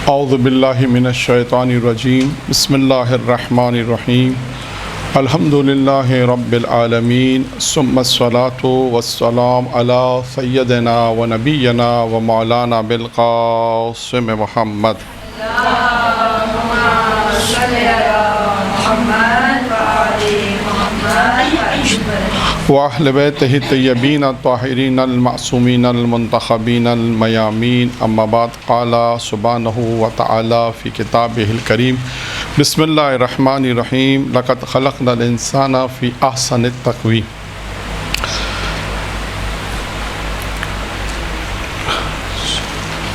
اعوذ باللہ من الشیطان الرجیم بسم اللہ الرحمن الرحیم الحمد للہ رب العالمین ثم الصلاۃ والسلام علی سیدنا و نبینا و مولانا بالقاسم محمد وأہل بیتہ الطیبین الطاہرین المعصومین المنتخبین المیامین اما بعد قال سبحانہ وتعالی فی کتابہ الکریم بسم اللہ الرحمن الرحیم لقد خلقنا الانسان فی احسن التقویم۔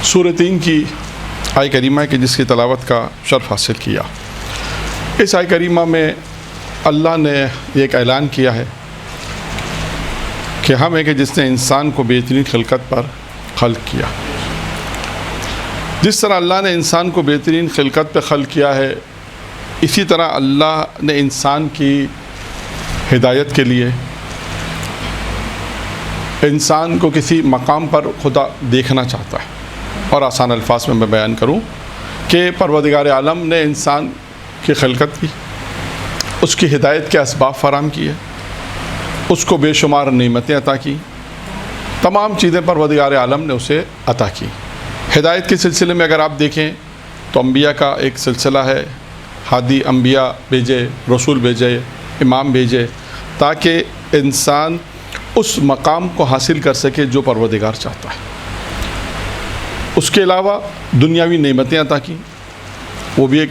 سورہ 3 کی آیہ کریمہ کی جس کی تلاوت کا شرف حاصل کیا، اس آیہ کریمہ میں اللہ نے ایک اعلان کیا ہے کہ ہم ہے کہ جس نے انسان کو بہترین خلقت پر خلق کیا۔ جس طرح اللہ نے انسان کو بہترین خلقت پہ خلق کیا ہے، اسی طرح اللہ نے انسان کی ہدایت کے لیے انسان کو کسی مقام پر خدا دیکھنا چاہتا ہے۔ اور آسان الفاظ میں بیان کروں کہ پروردگار عالم نے انسان کی خلقت کی، اس کی ہدایت کے اسباب فراہم کیے، اس کو بے شمار نعمتیں عطا کی، تمام چیزیں پروردگار عالم نے اسے عطا کی۔ ہدایت کے سلسلے میں اگر آپ دیکھیں تو انبیاء کا ایک سلسلہ ہے، ہادی انبیاء بھیجے، رسول بھیجے، امام بھیجے، تاکہ انسان اس مقام کو حاصل کر سکے جو پروردگار چاہتا ہے۔ اس کے علاوہ دنیاوی نعمتیں عطا کی، وہ بھی ایک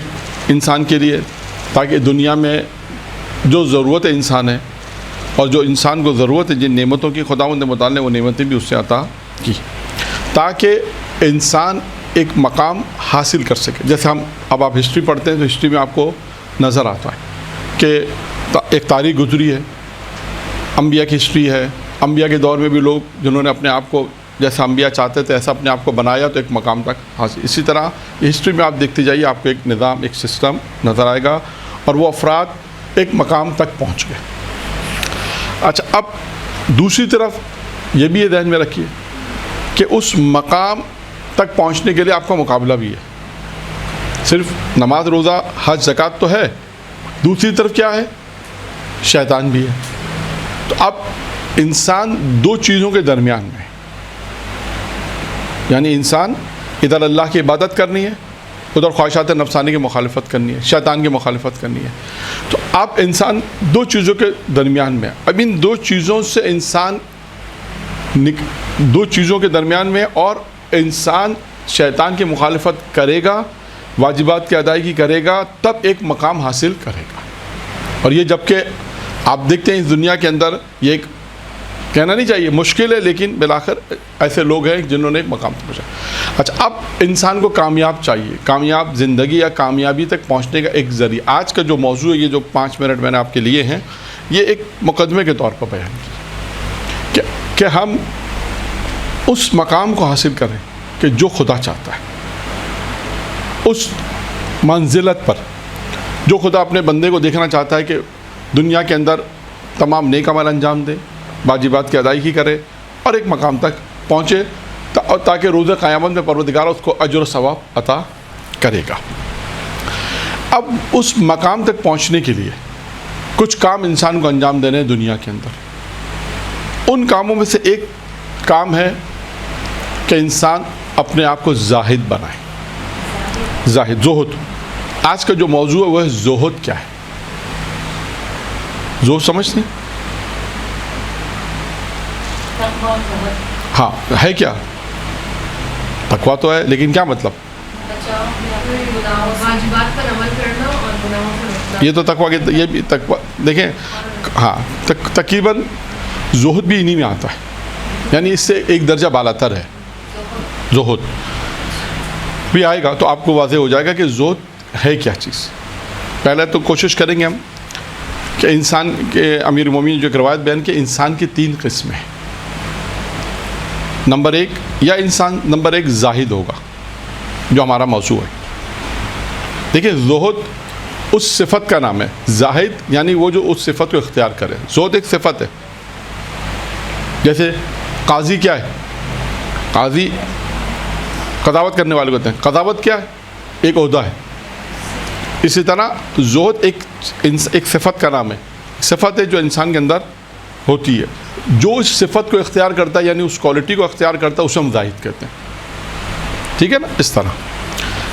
انسان کے لیے، تاکہ دنیا میں جو ضرورت انسان ہے اور جو انسان کو ضرورت ہے جن نعمتوں کی خداوند متعال نے وہ نعمتیں بھی اس سے عطا کی، تاکہ انسان ایک مقام حاصل کر سکے۔ جیسے اب آپ ہسٹری پڑھتے ہیں تو ہسٹری میں آپ کو نظر آتا ہے کہ ایک تاریخ گزری ہے، انبیاء کی ہسٹری ہے، انبیاء کے دور میں بھی لوگ جنہوں نے اپنے آپ کو جیسا انبیاء چاہتے تھے ایسا اپنے آپ کو بنایا تو ایک مقام تک حاصل۔ اسی طرح ہسٹری میں آپ دیکھتے جائیے، آپ کو ایک نظام، ایک سسٹم نظر آئے گا، اور وہ افراد ایک مقام تک پہنچ گئے۔ اچھا، اب دوسری طرف یہ بھی ذہن میں رکھیے کہ اس مقام تک پہنچنے کے لیے آپ کا مقابلہ بھی ہے۔ صرف نماز، روزہ، حج، زکوٰۃ تو ہے، دوسری طرف کیا ہے؟ شیطان بھی ہے۔ تو اب انسان دو چیزوں کے درمیان میں ہے، یعنی انسان ادھر اللہ کی عبادت کرنی ہے، ادھر خواہشات نفسانی کی مخالفت کرنی ہے، شیطان کی مخالفت کرنی ہے۔ تو اب انسان دو چیزوں کے درمیان میں ہے۔ اب ان دو چیزوں سے انسان دو چیزوں کے درمیان میں، اور انسان شیطان کی مخالفت کرے گا، واجبات کی ادائیگی کرے گا، تب ایک مقام حاصل کرے گا۔ اور یہ جبکہ آپ دیکھتے ہیں اس دنیا کے اندر یہ ایک کہنا نہیں چاہیے، مشکل ہے، لیکن بالآخر ایسے لوگ ہیں جنہوں نے ایک مقام تک پہنچا۔ اچھا، اب انسان کو کامیاب چاہیے، کامیاب زندگی یا کامیابی تک پہنچنے کا ایک ذریعہ۔ آج کا جو موضوع ہے، یہ جو 5 منٹ میں نے آپ کے لیے ہیں، یہ ایک مقدمے کے طور پر بیان کیا کہ ہم اس مقام کو حاصل کریں کہ جو خدا چاہتا ہے، اس منزلت پر جو خدا اپنے بندے کو دیکھنا چاہتا ہے کہ دنیا کے اندر تمام نیک عمل انجام دے، واجبات کی ادائیگی کرے، اور ایک مقام تک پہنچے، تاکہ روز قیامت میں پروردگار اس کو اجر و ثواب عطا کرے گا۔ اب اس مقام تک پہنچنے کے لیے کچھ کام انسان کو انجام دینے ہیں دنیا کے اندر۔ ان کاموں میں سے ایک کام ہے کہ انسان اپنے آپ کو زاہد بنائے۔ زاہد، زہد۔ آج کا جو موضوع ہے وہ ہے زہد کیا ہے؟ زہد سمجھتے ہیں؟ ہاں، ہے کیا؟ تقویٰ تو ہے، لیکن کیا مطلب؟ یہ تو تقویٰ کے، یہ بھی تقویٰ دیکھیں، ہاں تقریباً زہد بھی انہی میں آتا ہے، یعنی اس سے ایک درجہ بالاتر ہے زہد بھی آئے گا، تو آپ کو واضح ہو جائے گا کہ زہد ہے کیا چیز۔ پہلے تو کوشش کریں گے ہم کہ انسان کے امیر المومنین جو ایک روایت بیان کی، انسان کی 3 قسمیں ہیں۔ نمبر 1 زاہد ہوگا، جو ہمارا موضوع ہے۔ دیکھیں، زہد اس صفت کا نام ہے، زاہد یعنی وہ جو اس صفت کو اختیار کرے۔ زہد ایک صفت ہے۔ جیسے قاضی کیا ہے؟ قاضی قضاوت کرنے والے ہوتے ہیں۔ قضاوت کیا ہے؟ ایک عہدہ ہے. اسی طرح زہد ایک صفت کا نام ہے, صفت ہے جو انسان کے اندر ہوتی ہے. جو اس صفت کو اختیار کرتا ہے یعنی اس کوالٹی کو اختیار کرتا ہے اسے ہم زاہد کہتے ہیں. ٹھیک ہے نا. اس طرح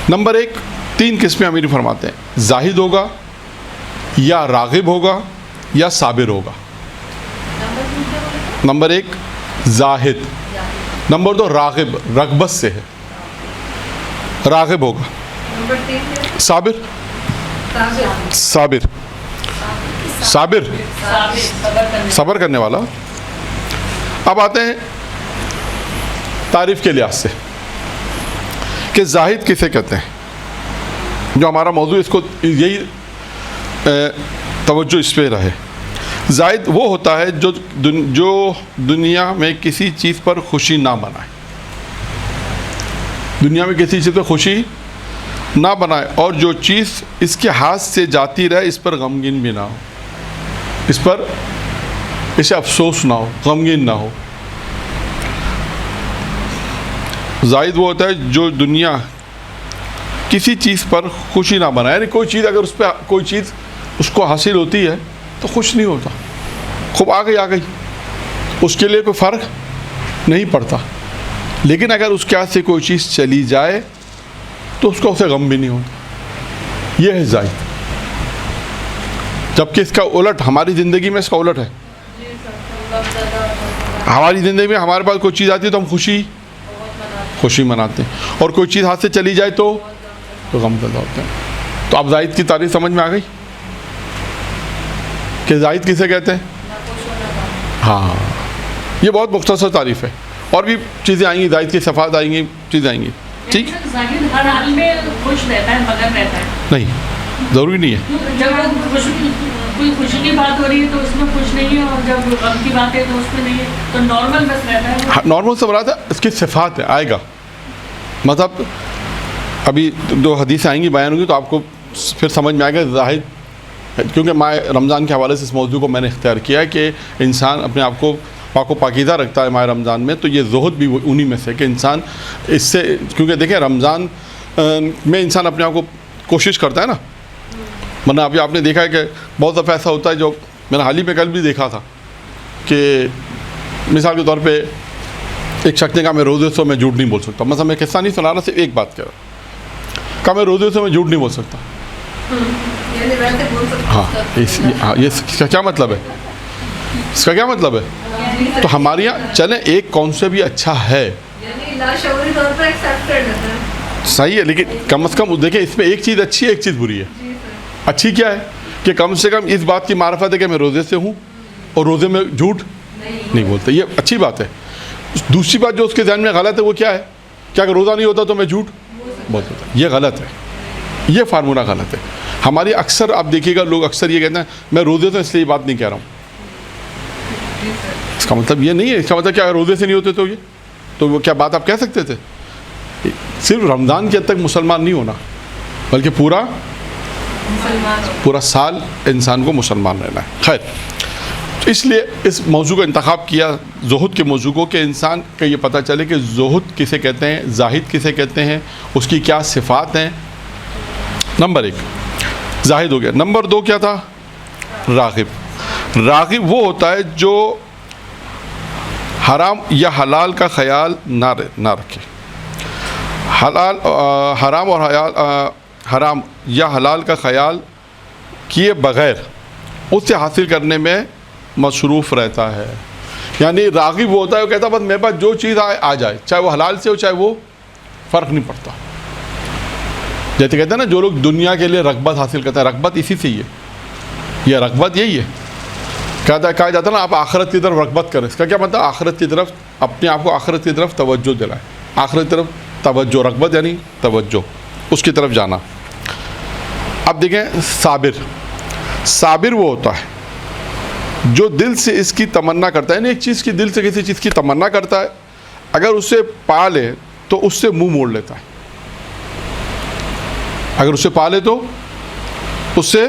نمبر 1 3 قسمیں امیر فرماتے ہیں, زاہد ہوگا یا راغب ہوگا یا صابر ہوگا. نمبر 1 زاہد, نمبر 2 راغب, رغبت سے ہے, راغب ہوگا. صابر, صابر, صابر, صبر کرنے والا. اب آتے ہیں تعریف کے لحاظ سے کہ زاہد کسے کہتے ہیں. جو ہمارا موضوع اس کو یہی توجہ اس پہ رہے. زاہد وہ ہوتا ہے جو دنیا میں کسی چیز پر خوشی نہ منائے, دنیا میں کسی چیز پر خوشی نہ بنائے, اور جو چیز اس کے ہاتھ سے جاتی رہے اس پر غمگین بھی نہ ہو, اس پر اسے افسوس نہ ہو, غمگین نہ ہو. زاہد وہ ہوتا ہے جو دنیا کسی چیز پر خوشی نہ بنائے, یعنی کوئی چیز اگر اس پہ کوئی چیز اس کو حاصل ہوتی ہے تو خوش نہیں ہوتا, خوب آ گئی, اس کے لیے کوئی فرق نہیں پڑتا. لیکن اگر اس کے ہاتھ سے کوئی چیز چلی جائے تو اس کو اسے غم بھی نہیں ہوتا. یہ ہے زاہد. جبکہ اس کا الٹ ہماری زندگی میں اس کا الٹ ہے. ہماری زندگی میں ہمارے پاس کوئی چیز آتی ہے تو ہم خوشی مناتے ہیں, اور کوئی چیز ہاتھ سے چلی جائے تو غم زدہ ہوتے ہیں. تو اب زاہد کی تعریف سمجھ میں آ گئی کہ زاہد کسے کہتے ہیں. ہاں, یہ بہت مختصر تعریف ہے, اور بھی چیزیں آئیں گی, زاہد کی صفات آئیں گی, چیزیں آئیں گی. ٹھیک, زاہد ہر حال میں خوش رہتا ہے, مگر رہتا ہے نہیں, ضروری نہیں ہے. جب کوئی خوشی کی بات ہو رہی ہے تو اس میں خوش نہیں ہے, اور جب غم کی بات ہے تو اس میں نہیں ہے, تو نارمل بس رہتا ہے. نارمل سے مراد ہے اس کی صفات ہے, آئے گا. مطلب ابھی 2 حدیثیں آئیں گی, بیان ہوگی, تو آپ کو پھر سمجھ میں آئے گا زاہد. کیونکہ ماہ رمضان کے حوالے سے اس موضوع کو میں نے اختیار کیا ہے کہ انسان اپنے آپ کو پاک و پاکیزہ رکھتا ہے ماہ رمضان میں, تو یہ زہد بھی انہی میں سے کہ انسان اس سے, کیونکہ دیکھیں رمضان میں انسان اپنے آپ کو کوشش کرتا ہے نا. ورنہ ابھی آپ نے دیکھا ہے کہ بہت دفعہ ایسا ہوتا ہے, جو میں نے حال ہی میں کل بھی دیکھا تھا کہ مثال کے طور پہ ایک شخص نے کہا میں روزے سے میں جھوٹ نہیں بول سکتا. مثلا میں قصہ نہیں سنا رہا, صرف ایک بات کہہ رہا, کہا میں روزے سے میں جھوٹ نہیں بول سکتا. ہاں, یہ اس کا کیا مطلب ہے, اس کا کیا مطلب ہے. تو ہمارے یہاں چلیں ایک کانسیپٹ بھی اچھا ہے, صحیح ہے, لیکن کم از کم دیکھیں اس میں ایک چیز اچھی ہے, ایک چیز بری ہے. اچھی کیا ہے کہ کم سے کم اس بات کی معرفت ہے کہ میں روزے سے ہوں اور روزے میں جھوٹ نہیں بولتے, یہ اچھی بات ہے. دوسری بات جو اس کے ذہن میں غلط ہے وہ کیا ہے کہ اگر روزہ نہیں ہوتا تو میں جھوٹ بولتا. یہ غلط ہے, یہ فارمولہ غلط ہے. ہماری اکثر آپ دیکھیے گا لوگ اکثر یہ کہتے ہیں میں روزے سے اس لیے بات نہیں کہہ رہا ہوں. اس کا مطلب یہ نہیں ہے, اس کا مطلب کیا روزے سے نہیں ہوتے تو وہ کیا بات آپ کہہ سکتے تھے. صرف رمضان کے حد تک مسلمان نہیں ہونا, بلکہ پورا سال انسان کو مسلمان رہنا ہے. خیر, اس لیے اس موضوع کا انتخاب کیا زہد کے موضوع کو کہ انسان کا یہ پتہ چلے کہ زہد کسے کہتے ہیں, زاہد کسے کہتے ہیں, اس کی کیا صفات ہیں. نمبر 1 زاہد ہو گیا. نمبر 2 کیا تھا, راغب. راغب وہ ہوتا ہے جو حرام یا حلال کا خیال نہ رکھے. حرام یا حلال کا خیال کیے بغیر اسے حاصل کرنے میں مصروف رہتا ہے. یعنی راغب وہ ہوتا ہے, وہ کہتا ہے بس میرے پاس جو چیز آ جائے, چاہے وہ حلال سے ہو چاہے وہ, فرق نہیں پڑتا. جیسے کہتے ہیں نا جو لوگ دنیا کے لیے رغبت حاصل کرتے ہیں, رغبت اسی سے ہی ہے, یہ رغبت یہی ہے. کہا جاتا ہے نا آپ آخرت کی طرف رغبت کریں. اس کا کیا مطلب, آخرت کی طرف اپنے آپ کو آخرت کی طرف توجہ دلائیں. آخرت کی طرف توجہ, رغبت یعنی توجہ, اس کی طرف جانا. اب دیکھیں صابر وہ ہوتا ہے جو دل سے اس کی تمنا کرتا ہے, یعنی ایک چیز کی دل سے کسی چیز کی تمنا کرتا ہے, اگر اسے پا لے تو اس سے منہ موڑ لیتا ہے. اگر اسے پا لے تو اس سے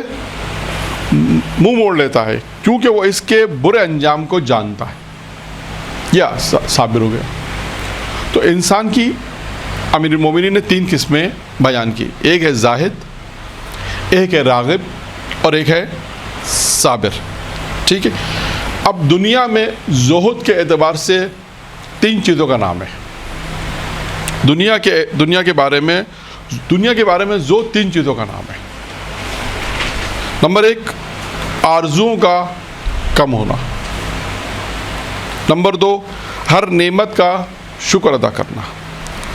منہ موڑ لیتا ہے, کیونکہ وہ اس کے برے انجام کو جانتا ہے. یہ صابر ہو گیا. تو انسان کی امیر المومنین نے 3 قسمیں بیان کی. ایک ہے زاہد, ایک ہے راغب, اور ایک ہے صابر. ٹھیک ہے. اب دنیا میں زہد کے اعتبار سے 3 چیزوں کا نام ہے. دنیا کے بارے میں زہد 3 چیزوں کا نام ہے. نمبر 1, آرزوؤں کا کم ہونا. نمبر 2, ہر نعمت کا شکر ادا کرنا.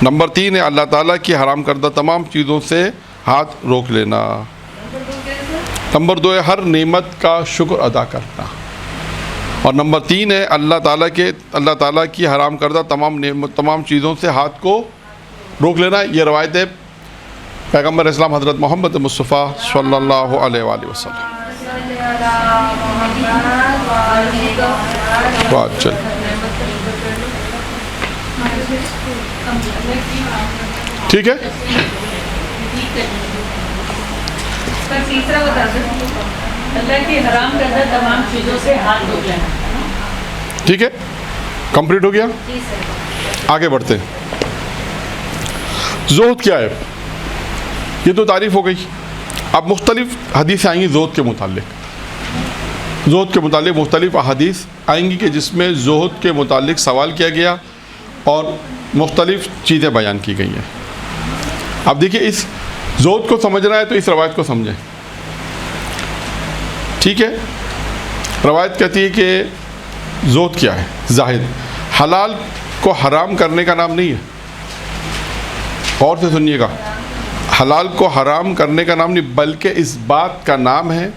نمبر 3 ہے اللہ تعالیٰ کی حرام کردہ تمام چیزوں سے ہاتھ روک لینا. نمبر 2 ہے ہر نعمت کا شکر ادا کرنا. اور نمبر 3 ہے اللہ تعالیٰ کی حرام کردہ تمام چیزوں سے ہاتھ کو روک لینا. یہ روایت ہے پیغمبر اسلام حضرت محمد مصطفیٰ صلی اللہ علیہ وآلہ وسلم. بات چل ٹھیک ہے. تیسرا بتا دیں, اللہ کی حرام کردہ تمام چیزوں سے ہاتھ دھو لینا. ٹھیک ہے, کمپلیٹ ہو گیا. آگے بڑھتے ہیں. زہد کیا ہے؟ یہ تو تعریف ہو گئی. اب مختلف حدیثیں آئیں گی زہد کے متعلق. زہد کے متعلق مختلف احادیث آئیں گی کہ جس میں زہد کے متعلق سوال کیا گیا اور مختلف چیزیں بیان کی گئی ہیں. اب دیکھیے, اس زہد کو سمجھنا ہے تو اس روایت کو سمجھیں. ٹھیک ہے. روایت کہتی ہے کہ زہد کیا ہے؟ زاہد حلال کو حرام کرنے کا نام نہیں ہے. غور سے سنیے گا, حلال کو حرام کرنے کا نام نہیں, بلکہ اس بات کا نام ہے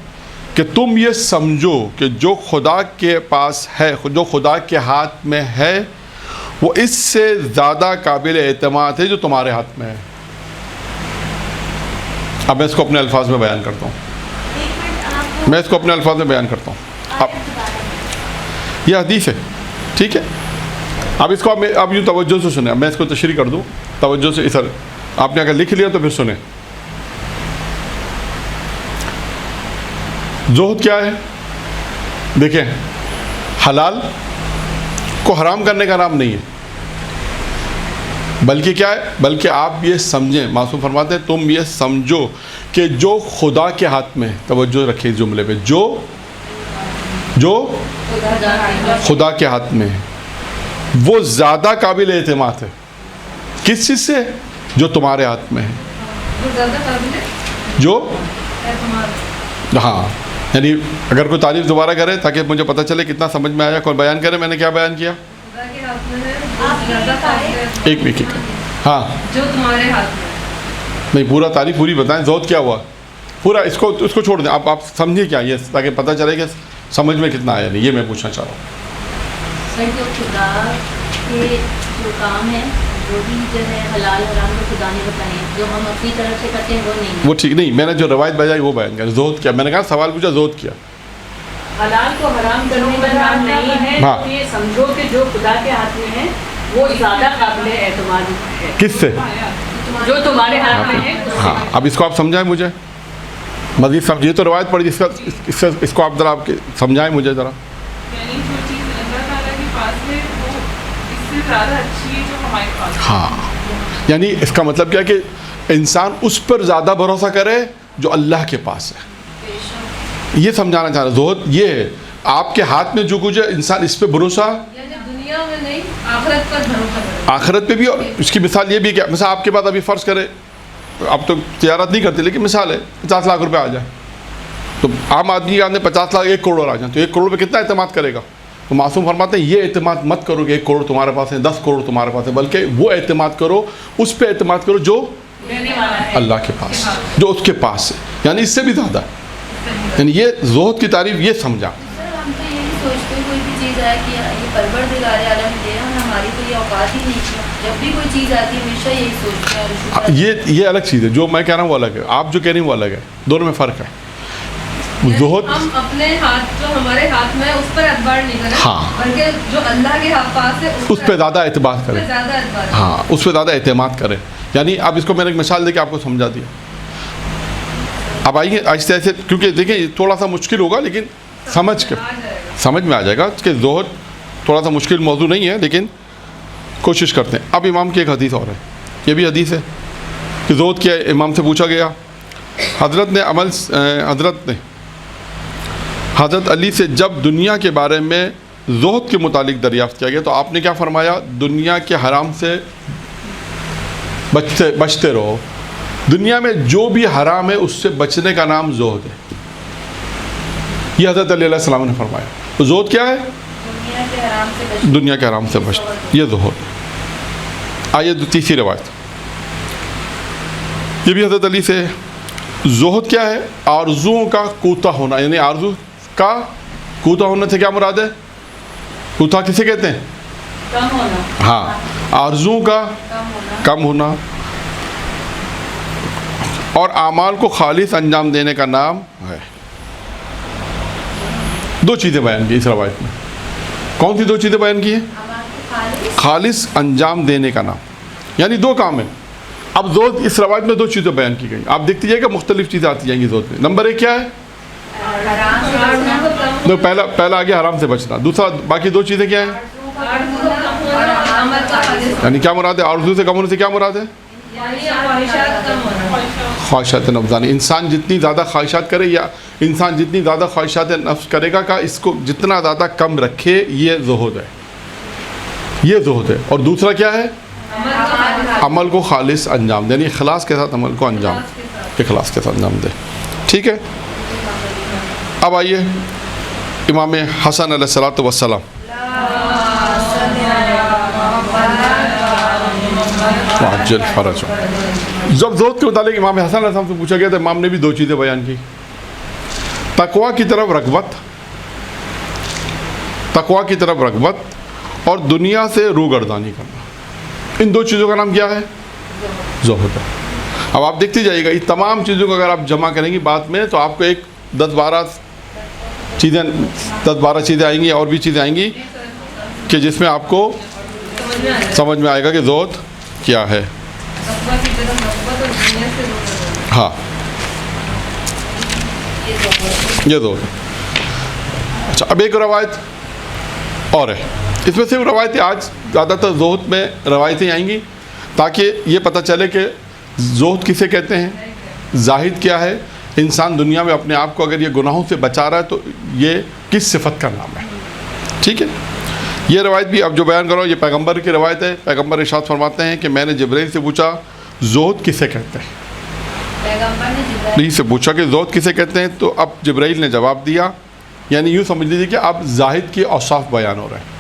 کہ تم یہ سمجھو کہ جو خدا کے پاس ہے, جو خدا کے ہاتھ میں ہے, وہ اس سے زیادہ قابل اعتماد ہے جو تمہارے ہاتھ میں ہے. اب میں اس کو اپنے الفاظ میں بیان کرتا ہوں. اب یہ حدیث ہے. ٹھیک ہے. اب اس کو اب یوں توجہ سے سنیں. میں اس کو تشریح کر دوں توجہ سے. اس آپ نے اگر لکھ لیا تو پھر سنیں. زہد کیا ہے؟ دیکھیں, حلال کو حرام کرنے کا نام نہیں ہے, بلکہ کیا ہے, بلکہ آپ یہ سمجھیں, معصوم فرماتے ہیں تم یہ سمجھو کہ جو خدا کے ہاتھ میں, توجہ رکھیں اس جملے پہ, جو خدا کے ہاتھ میں ہے وہ زیادہ قابل اعتماد ہے. کس چیز سے؟ جو تمہارے ہاتھ میں ہے. جو ہاں, یعنی اگر کوئی تعریف دوبارہ کرے تاکہ مجھے پتہ چلے کتنا سمجھ میں آیا. کوئی بیان کرے میں نے کیا بیان کیا. ایک ہاں, جو تمہارے ہاتھ میں. نہیں, پورا تعریف پوری بتائیں. زہد کیا ہوا پورا, اس کو چھوڑ دیں. آپ سمجھیں کیا یہ, تاکہ پتہ چلے کہ سمجھ میں کتنا آیا. نہیں, یہ میں پوچھنا چاہ رہا ہوں. سر, جو خدا کے جو کام ہے وہ بھی جو ہے حلال حرام کو خدا نے بتائے, جو ہم اپنی طرف سے کرتے ہیں وہ نہیں. وہ ٹھیک نہیں, میں نے جو روایت بجائی وہ بیان کیا. زہد کیا, میں نے کہا سوال پوچھا زہد کیا. حلال کو حرام کرنے کا نام نہیں ہے. ہاں, تو یہ سمجھو کہ جو خدا کے ہاتھ میں ہے وہ زیادہ قابل اعتماد ہے. کس سے؟ جو تمہارے ہاتھ میں ہے. ہاں, اب اس کو آپ سمجھائیں مجھے مزید. یہ تو روایت پڑھی, اس کو آپ ذرا سمجھائیں مجھے ذرا. یعنی جو چیز اللہ تعالیٰ کے پاس ہے وہ اس سے زیادہ اچھی ہے جو ہمارے پاس ہے. ہاں, یعنی اس کا مطلب کیا کہ انسان اس پر زیادہ بھروسہ کرے جو اللہ کے پاس ہے. یہ سمجھانا چاہ رہا. زہد یہ ہے, آپ کے ہاتھ میں جو کچھ ہے انسان اس پہ بھروسہ, دنیا میں نہیں آخرت پر بھروسہ کرے. آخرت پہ بھی. اور اس کی مثال یہ بھی کہ مثلا آپ کے پاس ابھی فرض کرے, اب تو تجارت نہیں کرتے لیکن مثال ہے 50 لاکھ روپے آ جائے, تو عام آدمی کے 50 لاکھ 1 کروڑ آ جائیں, تو 1 کروڑ پہ کتنا اعتماد کرے گا. تو معصوم فرماتے ہیں یہ اعتماد مت کرو کہ 1 کروڑ تمہارے پاس ہے, 10 کروڑ تمہارے پاس ہے, بلکہ وہ اعتماد کرو, اس پہ اعتماد کرو جو اللہ کے پاس, جو اس کے پاس ہے, یعنی اس سے بھی زیادہ. یعنی یہ زہد کی تعریف یہ سمجھا. ہم تو یہی سوچتے کوئی بھی چیز آئے کہ یہ پروردگار عالم دے, اور ہماری تو یہ اوقات ہی نہیں ہے. جب بھی کوئی چیز آتی ہے ہمیشہ یہی سوچتے ہیں. یہ الگ چیز ہے, جو میں کہہ رہا ہوں وہ الگ ہے, آپ جو کہہ رہی ہیں وہ الگ ہے, دونوں میں فرق ہے. زہد ہم اپنے ہاتھ, جو ہمارے ہاتھ میں ہے اس پر اعتبار نہیں کریں, ہاں, بلکہ جو اللہ کے پاس ہے اس پہ زیادہ اعتماد کریں. ہاں, اس پہ زیادہ اعتماد کریں. یعنی اب اس کو میں نے ایک مثال دے کے آپ کو سمجھا دیا. اب آئیے آہستہ آہستہ, کیونکہ دیکھیں تھوڑا سا مشکل ہوگا لیکن سمجھ میں آ جائے گا کہ زہد تھوڑا سا مشکل موضوع نہیں ہے, لیکن کوشش کرتے ہیں. اب امام کی ایک حدیث اور ہے, یہ بھی حدیث ہے. کہ زہد کیا ہے. امام سے پوچھا گیا. حضرت علی سے جب دنیا کے بارے میں زہد کے متعلق دریافت کیا گیا تو آپ نے کیا فرمایا؟ دنیا کے حرام سے بچتے رہو. دنیا میں جو بھی حرام ہے اس سے بچنے کا نام زہد ہے. یہ حضرت علی علیہ السلام نے فرمایا. تو زہد کیا ہے؟ دنیا کے حرام سے بچنا، یہ زہد ہے. آئیے تیسری روایت، یہ بھی حضرت علی سے. زہد کیا ہے؟ آرزوؤں کا کوتا ہونا، یعنی آرزو کا کوتا ہونے سے کیا مراد ہے؟ کوتا کسے کہتے ہیں؟ کم ہونا. ہاں، آرزوؤں کا کم ہونا اور اعمال کو خالص انجام دینے کا نام ہے. دو چیزیں بیان کی اس روایت میں. کون سی دو چیزیں بیان کی ہیں؟ خالص انجام دینے کا نام، یعنی دو کام ہیں. اب زہد اس روایت میں دو چیزیں بیان کی گئی. آپ دیکھتے جائیے کہ مختلف چیزیں آتی جائیں گی زہد میں. نمبر ایک کیا ہے؟ پہلا آگے حرام سے بچنا. دوسرا باقی دو چیزیں کیا ہیں؟ یعنی کیا مراد ہے؟ آرزو سے کم ہونے سے کیا مراد ہے؟ خواہشات نفس. انسان جتنی زیادہ خواہشات کرے یا انسان جتنی زیادہ خواہشات نفس کرے گا کہ اس کو جتنا زیادہ کم رکھے، یہ زہد ہے. یہ زہد ہے. اور دوسرا کیا ہے؟ عمل کو خالص انجام دے، یعنی اخلاص کے ساتھ عمل کو انجام، اخلاص کے ساتھ انجام دے. ٹھیک ہے. اب آئیے امام حسن علیہ الصلوۃ والسلام. عجل فرج. جب زہد کے متعلق امام حسن علیہ السلام سے پوچھا گیا تو امام نے بھی دو چیزیں بیان کی. تقویٰ کی طرف رغبت، تقویٰ کی طرف رغبت اور دنیا سے روگردانی کرنا. ان دو چیزوں کا نام کیا ہے؟ زہد ہے. اب آپ دیکھتے جائیے گا یہ تمام چیزوں کو اگر آپ جمع کریں گی بات میں تو آپ کو ایک 10-12 چیزیں آئیں گی، اور بھی چیزیں آئیں گی کہ جس میں آپ کو سمجھ میں آئے گا کہ زہد کیا ہے. ہاں، یہ زہد ہے. اچھا، اب ایک روایت اور ہے. اس میں صرف روایتیں، آج زیادہ تر زہد میں روایتیں آئیں گی تاکہ یہ پتہ چلے کہ زہد کسے کہتے ہیں، زاہد کیا ہے. انسان دنیا میں اپنے آپ کو اگر یہ گناہوں سے بچا رہا ہے تو یہ کس صفت کا نام ہے. ٹھیک ہے. یہ روایت بھی اب جو بیان کر رہا ہوں یہ پیغمبر کی روایت ہے. پیغمبر ارشاد فرماتے ہیں کہ میں نے جبرائیل سے پوچھا زہد کسے کہتے ہیں. جبرائیل سے پوچھا کہ زہد کسے کہتے ہیں تو اب جبرائیل نے جواب دیا. یعنی یوں سمجھ لیجیے کہ اب زاہد کی اوصاف بیان ہو رہے ہیں.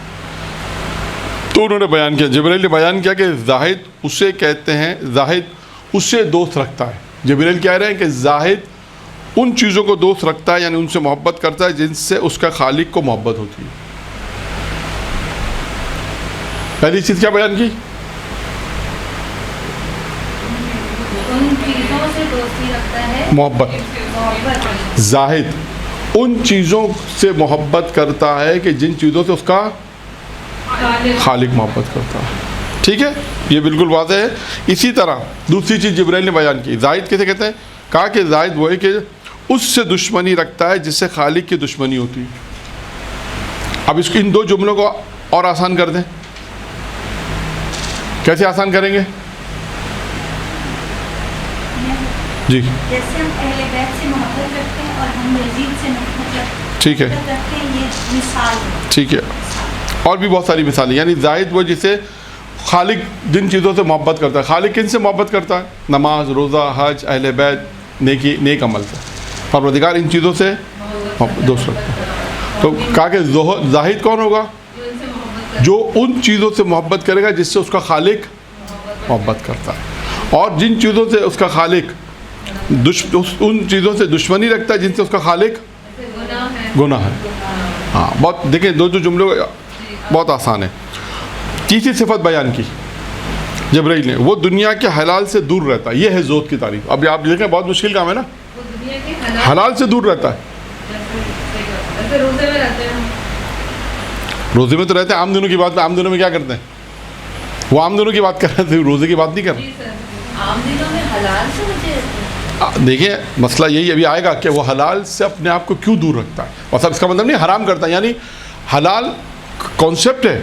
تو انہوں نے بیان کیا، جبرائیل نے بیان کیا کہ زاہد اسے کہتے ہیں، زاہد اس سے دوست رکھتا ہے. جبرائیل کہہ رہے ہیں کہ زاہد ان چیزوں کو دوست رکھتا ہے، یعنی ان سے محبت کرتا ہے جن سے اس کا خالق کو محبت ہوتی ہے. پہلی چیز کیا بیان کی؟ محبت. زاہد ان چیزوں سے محبت کرتا ہے کہ جن چیزوں سے اس کا خالق محبت کرتا ہے. ٹھیک ہے، یہ بالکل واضح ہے. اسی طرح دوسری چیز جبرائیل نے بیان کی، زاہد کیسے کہتے ہیں؟ کہا کہ زاہد وہ ہے کہ اس سے دشمنی رکھتا ہے جس سے خالق کی دشمنی ہوتی ہے. اب اس ان دو جملوں کو اور آسان کر دیں. کیسے آسان کریں گے؟ جی، جیسے ہم اہل بیت سے محبت کرتے ہیں اور ہم یزید سے ٹھیک ہے، کرتے ہیں، یہ مثال ہے. ٹھیک ہے. اور بھی بہت ساری مثالیں. یعنی زاہد وہ جسے خالق جن چیزوں سے محبت کرتا ہے. خالق کن سے محبت کرتا ہے؟ نماز، روزہ، حج، اہل بیت، نیکی، نیک عمل سے. پروردگار ان چیزوں سے دوست رکھتا ہے. تو کہا کہ زاہد کون ہوگا؟ جو ان چیزوں سے محبت کرے گا جس سے اس کا خالق محبت کرتا ہے، اور جن چیزوں سے اس کا خالق ان چیزوں سے دشمنی رکھتا ہے جن سے اس کا خالق گناہ ہے. ہاں، بہت دیکھیں دو جملے بہت آسان ہے. تیسری صفت بیان کی جبرائیل نے، وہ دنیا کے حلال سے دور رہتا ہے. یہ ہے زہد کی تعریف. اب آپ دیکھیں بہت مشکل کام ہے نا، حلال سے دور رہتا ہے. روزے میں تو رہتے ہیں. عام دنوں کی بات، عام دنوں میں کیا کرتے ہیں؟ وہ عام دنوں کی بات کر رہے تھے، روزے کی بات نہیں کر رہے. عام دنوں میں حلال سے دیکھیے مسئلہ یہی ابھی آئے گا کہ وہ حلال سے اپنے آپ کو کیوں دور رکھتا ہے. اور سب اس کا مطلب نہیں حرام کرتا ہے، یعنی حلال کانسیپٹ ہے.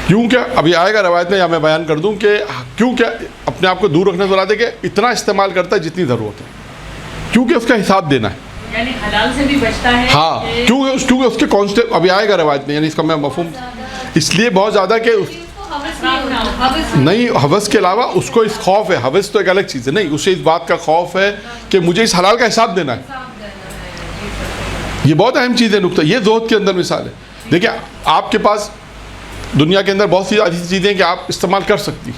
کیوں کیا ابھی آئے گا روایت میں، یا میں بیان کر دوں کہ کیوں کیا اپنے آپ کو دور رکھنے سے بلاتے کہ اتنا استعمال کرتا ہے جتنی ضرورت ہے، کیونکہ اس کا حساب دینا ہے. یعنی حلال سے بھی بچتا ہے. ہاں کیونکہ اس کے کانسیپٹ ابھی آئے گا روایت میں، یعنی اس کا میں مفہوم اس لیے بہت زیادہ کہ نہیں، حوث کے علاوہ اس کو اس خوف ہے. حوث تو ایک الگ چیز ہے، نہیں، اسے اس بات کا خوف ہے کہ مجھے اس حلال کا حساب دینا ہے. یہ بہت اہم چیز ہے، نقطہ. یہ زہد کے اندر مثال ہے. دیکھیں آپ کے پاس دنیا کے اندر بہت سی ایسی چیزیں ہیں کہ آپ استعمال کر سکتی،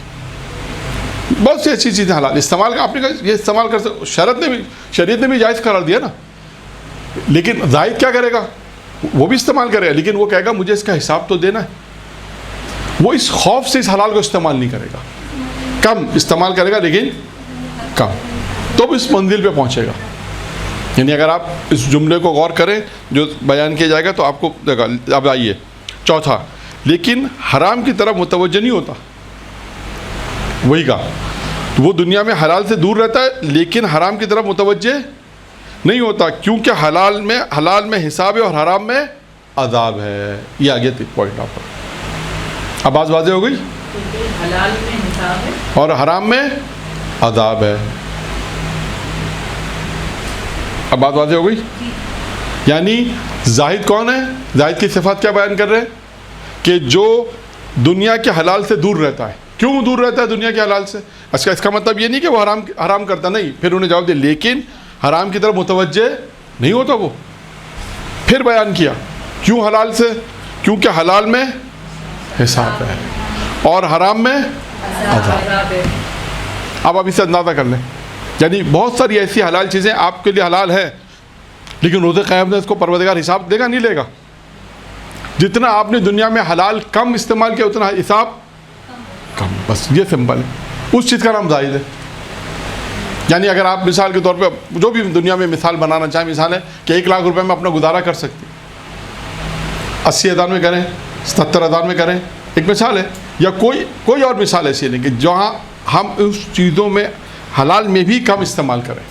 بہت سی اچھی چیزیں حلال استعمال آپ نے یہ استعمال کر سکتے. شریعت نے بھی جائز قرار دیا نا. لیکن زاہد کیا کرے گا؟ وہ بھی استعمال کرے گا، لیکن وہ کہے گا مجھے اس کا حساب تو دینا ہے. وہ اس خوف سے اس حلال کو استعمال نہیں کرے گا، کم استعمال کرے گا لیکن کم، تو بھی اس منزل پہ پہنچے گا. یعنی اگر آپ اس جملے کو غور کریں جو بیان کیا جائے گا تو آپ کو دیکھا. اب آئیے چوتھا، لیکن حرام کی طرف متوجہ نہیں ہوتا. وہی کہا وہ دنیا میں حلال سے دور رہتا ہے لیکن حرام کی طرف متوجہ نہیں ہوتا، کیونکہ حلال میں حساب ہے اور حرام میں عذاب ہے. یہ آگے پوائنٹ آپ پر اب بات واضح ہو گئی. حلال میں حساب ہے اور حرام میں عذاب ہے. اب بات واضح ہو گئی. یعنی زاہد کون ہے؟ زاہد کی صفات کیا بیان کر رہے ہیں؟ کہ جو دنیا کے حلال سے دور رہتا ہے. کیوں دور رہتا ہے دنیا کے حلال سے؟ اس کا مطلب یہ نہیں کہ وہ حرام کرتا، نہیں. پھر انہیں جواب دیا لیکن حرام کی طرف متوجہ نہیں ہوتا. وہ پھر بیان کیا کیوں حلال سے؟ کیونکہ حلال میں حساب ہے اور حرام میں عذاب. اب اسے اندازہ کر لیں. یعنی بہت ساری ایسی حلال چیزیں آپ کے لیے حلال ہیں لیکن روز قیامت میں اس کو پروردگار حساب دے گا نہیں لے گا. جتنا آپ نے دنیا میں حلال کم استعمال کیا اتنا حساب کم. بس یہ سمپل ہے. اس چیز کا نام زاہد ہے. یعنی اگر آپ مثال کے طور پہ جو بھی دنیا میں مثال بنانا چاہیں، مثال ہے کہ 1 لاکھ روپے میں اپنا گزارا کر سکتے، 80,000 میں کریں، 77,000 میں کریں، ایک مثال ہے. یا کوئی اور مثال ایسی نہیں کہ جہاں ہم اس چیزوں میں حلال میں بھی کم استعمال کریں.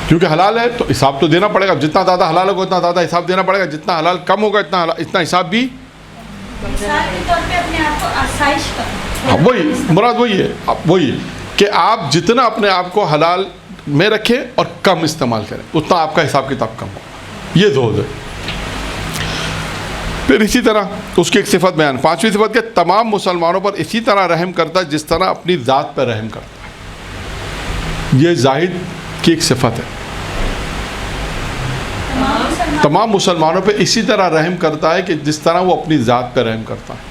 کیونکہ حلال ہے تو حساب تو دینا پڑے گا. جتنا زیادہ حلال ہوگا اتنا زیادہ حساب دینا پڑے گا، جتنا حلال کم ہوگا اتنا حساب بھی. مثال کے طور پہ اپنے آپ کو آسائش کرنا. وہی مراد وہی ہے. وہی کہ آپ جتنا اپنے آپ کو حلال میں رکھیں اور کم استعمال کریں اتنا آپ کا حساب کتاب کم ہوگا. یہ زہد ہے. پھر اسی طرح اس کی ایک صفت بیان، 5ویں صفت کہ تمام مسلمانوں پر اسی طرح رحم کرتا ہے جس طرح اپنی ذات پر رحم کرتا ہے. یہ زاہد کی ایک صفت ہے. تمام مسلمانوں پہ اسی طرح رحم کرتا ہے کہ جس طرح وہ اپنی ذات پہ رحم کرتا ہے.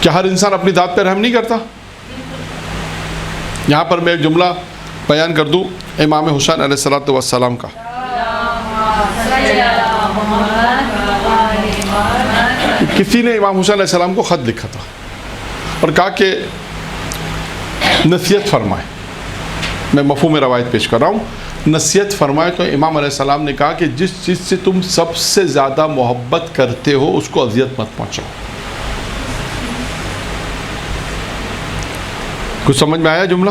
کیا ہر انسان اپنی ذات پہ رحم نہیں کرتا؟ یہاں پر میں ایک جملہ بیان کر دوں امام حسین علیہ السلام کا. کسی نے امام حسین علیہ السلام کو خط لکھا تھا اور کہا کہ نصیحت فرمائے. میں مفہوم روایت پیش کر رہا ہوں. نصیحت فرمائے تو امام علیہ السلام نے کہا کہ جس چیز سے تم سب سے زیادہ محبت کرتے ہو اس کو اذیت مت پہنچاؤ. کچھ سمجھ میں آیا جملہ؟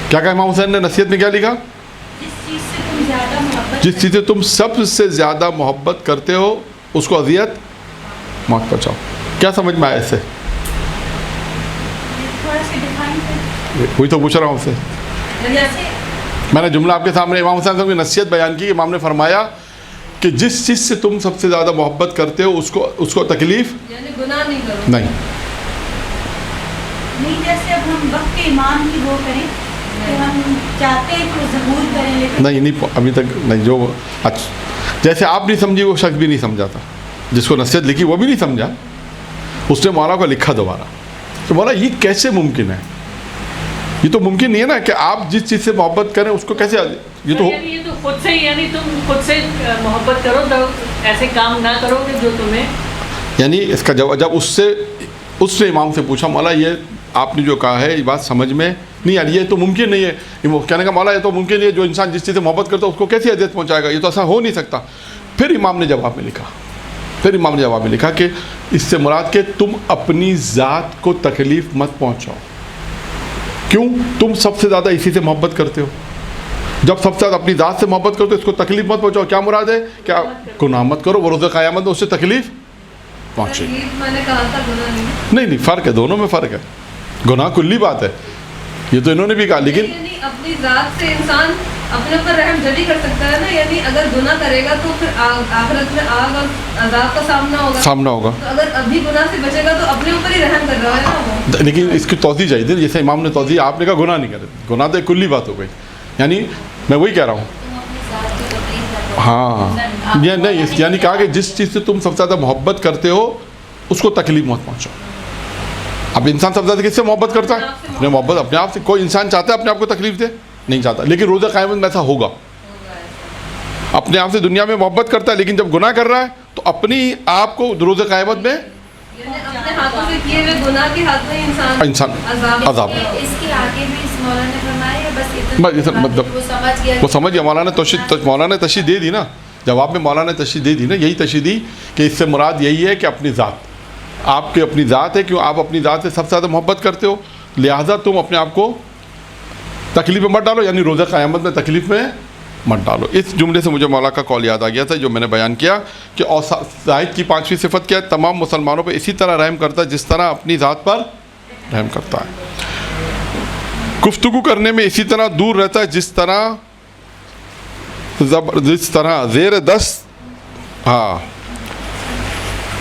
کیا کہا امام حسین نے نصیحت میں؟ کیا لکھا؟ جس چیز سے تم سب سے زیادہ محبت کرتے ہو اس کو اذیت مت پہنچاؤ. کیا سمجھ میں آیا اس سے؟ وہی تو پوچھ رہا ہوں سے. میں نے جملہ آپ کے سامنے امام حسین صاحب کی نصیحت بیان کی. امام نے فرمایا کہ جس چیز سے تم سب سے زیادہ محبت کرتے ہو اس کو تکلیف یعنی گناہ نہیں کرو. نہیں. جیسے اب ہم وقت کے امام کی وہ کریں کہ ہم چاہتے ہیں کہ ظہور کریں لیکن نہیں ابھی تک نہیں. جو جیسے آپ نہیں سمجھی وہ شخص بھی نہیں سمجھا تھا. جس کو نصیحت لکھی وہ بھی نہیں سمجھا. اس نے مولا کو لکھا دوبارہ کہ مولا یہ کیسے ممکن ہے؟ یہ تو ممکن نہیں ہے نا کہ آپ جس چیز سے محبت کریں اس کو کیسے. یہ تو خود سے، یعنی تم خود سے محبت کرو تو ایسے کام نہ کرو کہ جو تمہیں. یعنی اس کا جواب جب اس نے امام سے پوچھا مولا یہ آپ نے جو کہا ہے یہ بات سمجھ میں نہیں آ رہی، یہ تو ممکن نہیں ہے. کہنے کا مولا یہ تو ممکن نہیں ہے، جو انسان جس چیز سے محبت کرتا ہے اس کو کیسے اذیت پہنچائے گا؟ یہ تو ایسا ہو نہیں سکتا. پھر امام نے جواب میں لکھا کہ اس سے مراد کہ تم اپنی ذات کو تکلیف مت پہنچاؤ. کیوں؟ تم سب سے زیادہ اسی سے محبت کرتے ہو. جب سب سے زیادہ اپنی ذات سے محبت کرتے ہو اس کو تکلیف مت پہنچاؤ. کیا مراد ہے؟ کہ گناہ مت کرو، روز قیامت میں اس سے تکلیف پہنچے گی. میں نے کہا تھا گناہ نہیں فرق ہے, دونوں میں فرق ہے. گناہ کلی بات ہے, یہ تو انہوں نے بھی کہا, لیکن یعنی اپنی ذات سے انسان اپنے اوپر رحم جبھی کر سکتا ہے نا, یعنی اگر گناہ کرے گا تو پھر آخرت میں آگ اور عذاب کا سامنا ہوگا. تو اگر ابھی گناہ سے بچے گا تو اپنے اوپر ہی رحم کر رہا ہے نا وہ. لیکن اس کی توضیح چاہیے تھی, جیسے امام نے توضیح, آپ نے کہا گناہ نہیں کرے, گناہ تو ایک کلی بات ہو گئی. یعنی میں وہی کہہ رہا ہوں, تم اپنی ذات کی تکلیف نہ کرو. ہاں یہ نہیں, یعنی کہا کہ جس چیز سے تم سب سے زیادہ محبت کرتے ہو اس کو تکلیف مت پہنچاؤ. اب انسان سب سے زیادہ کس سے محبت کرتا ہے؟ اپنے محبت اپنے آپ سے. کوئی انسان چاہتا ہے اپنے آپ کو تکلیف دے؟ نہیں چاہتا. لیکن روزہ قیامت میں ایسا ہوگا, اپنے آپ سے دنیا میں محبت کرتا ہے, لیکن جب گناہ کر رہا ہے تو اپنی آپ کو روزہ قیامت میں یعنی اپنے ہاتھوں سے کیے ہوئے گناہ کے ہاتھ میں انسان عذاب. اس کے آگے بھی اس مولا نے فرمایا ہے بس اتنا مطلب وہ سمجھ گیا وہ سمجھ گیا. مولانا نے تشریح دے دی نا, جواب میں مولانا نے تشریح دے دی نا, یہی تشریح دی کہ اس سے مراد یہی ہے کہ اپنی ذات, آپ کی اپنی ذات ہے, کیوں آپ اپنی ذات سے سب سے زیادہ محبت کرتے ہو, لہٰذا تم اپنے آپ کو تکلیف میں مت ڈالو, یعنی روزہ قیامت میں تکلیف میں مت ڈالو. اس جملے سے مجھے مولا کا قول یاد آ گیا تھا جو میں نے بیان کیا کہ زاہد کی 5ویں صفت کیا ہے؟ تمام مسلمانوں پہ اسی طرح رحم کرتا ہے جس طرح اپنی ذات پر رحم کرتا ہے. گفتگو کرنے میں اسی طرح دور رہتا ہے جس طرح زیر دست, ہاں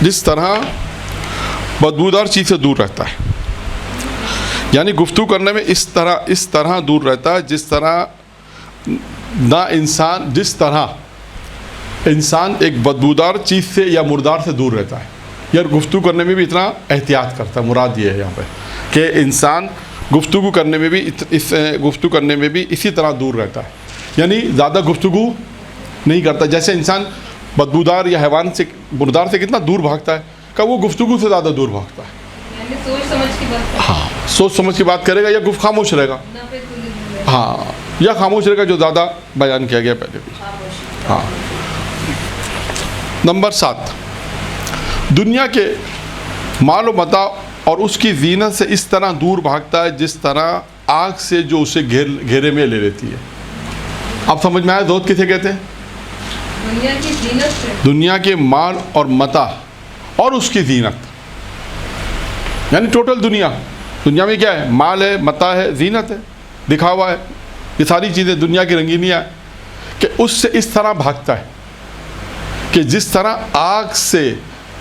جس طرح بدبودار چیز سے دور رہتا ہے. یعنی گفتگو کرنے میں اس طرح دور رہتا ہے جس طرح جس طرح انسان ایک بدبودار چیز سے یا مردار سے دور رہتا ہے. یار گفتگو کرنے میں بھی اتنا احتیاط کرتا ہے, مراد یہ ہے یہاں پہ کہ انسان گفتگو کرنے میں بھی اسی طرح دور رہتا ہے. یعنی زیادہ گفتگو نہیں کرتا. جیسے انسان بدبودار یا حیوان سے مردار سے کتنا دور بھاگتا ہے, کہ وہ گفتگو سے زیادہ دور بھاگتا ہے. یعنی سوچ سمجھ کی بات, ہاں سوچ سمجھ کی بات کرے گا یا خاموش رہے گا, نہ پہ کوئی ہاں یا خاموش رہے گا, جو زیادہ بیان کیا گیا پہلے بھی. ہاں. نمبر 7, دنیا کے مال و متاع اور اس کی زینت سے اس طرح دور بھاگتا ہے جس طرح آگ سے جو اسے گھیرے میں لے لیتی ہے. اب سمجھ میں آیا زہد کسے کہتے ہیں؟ دنیا کی زینت سے, دنیا کے مال اور متاع اور اس کی زینت, یعنی ٹوٹل دنیا میں کیا ہے؟ مال ہے, متاع ہے, زینت ہے, دکھاوا ہے, یہ ساری چیزیں دنیا کی رنگینیاں, کہ اس سے اس طرح بھاگتا ہے کہ جس طرح آگ سے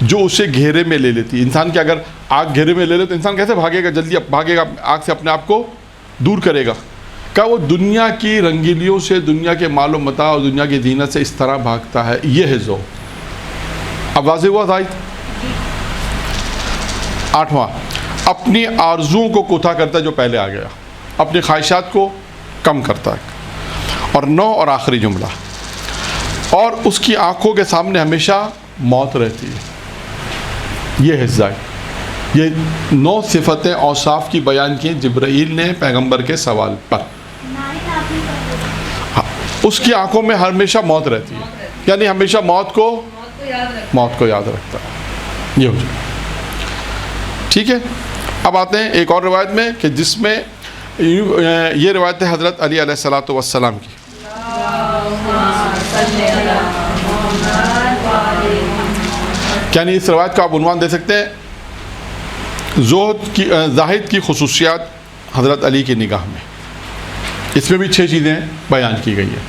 جو اسے گھیرے میں لے لیتی ہے. انسان کے اگر آگ گھیرے میں لے لے تو انسان کیسے بھاگے گا؟ جلدی بھاگے گا, آگ سے اپنے آپ کو دور کرے گا. کہ وہ دنیا کی رنگینیوں سے, دنیا کے مال و متاع اور دنیا کی زینت سے اس طرح بھاگتا ہے. یہ ہے زہد. اب واضح ہوا زائد. 8واں, اپنی آرزوؤں کو کوتاہ کرتا ہے, جو پہلے آ گیا, اپنی خواہشات کو کم کرتا ہے. اور 9 اور آخری جملہ, اور اس کی آنکھوں کے سامنے ہمیشہ موت رہتی ہے. یہ حصہ ہے. یہ 9 صفتیں اوصاف کی بیان کی جبرائیل نے پیغمبر کے سوال پر. ہاں, اس کی آنکھوں میں ہمیشہ موت رہتی ہے, یعنی ہمیشہ موت کو یاد رکھتا ہے. یہ ہو جائے. ٹھیک ہے. اب آتے ہیں ایک اور روایت میں کہ جس میں یہ روایت ہے حضرت علی علیہ الصلوۃ والسلام کی. یعنی اس روایت کا آپ عنوان دے سکتے ہیں زاہد کی خصوصیات حضرت علی کی نگاہ میں. اس میں بھی 6 چیزیں بیان کی گئی ہیں.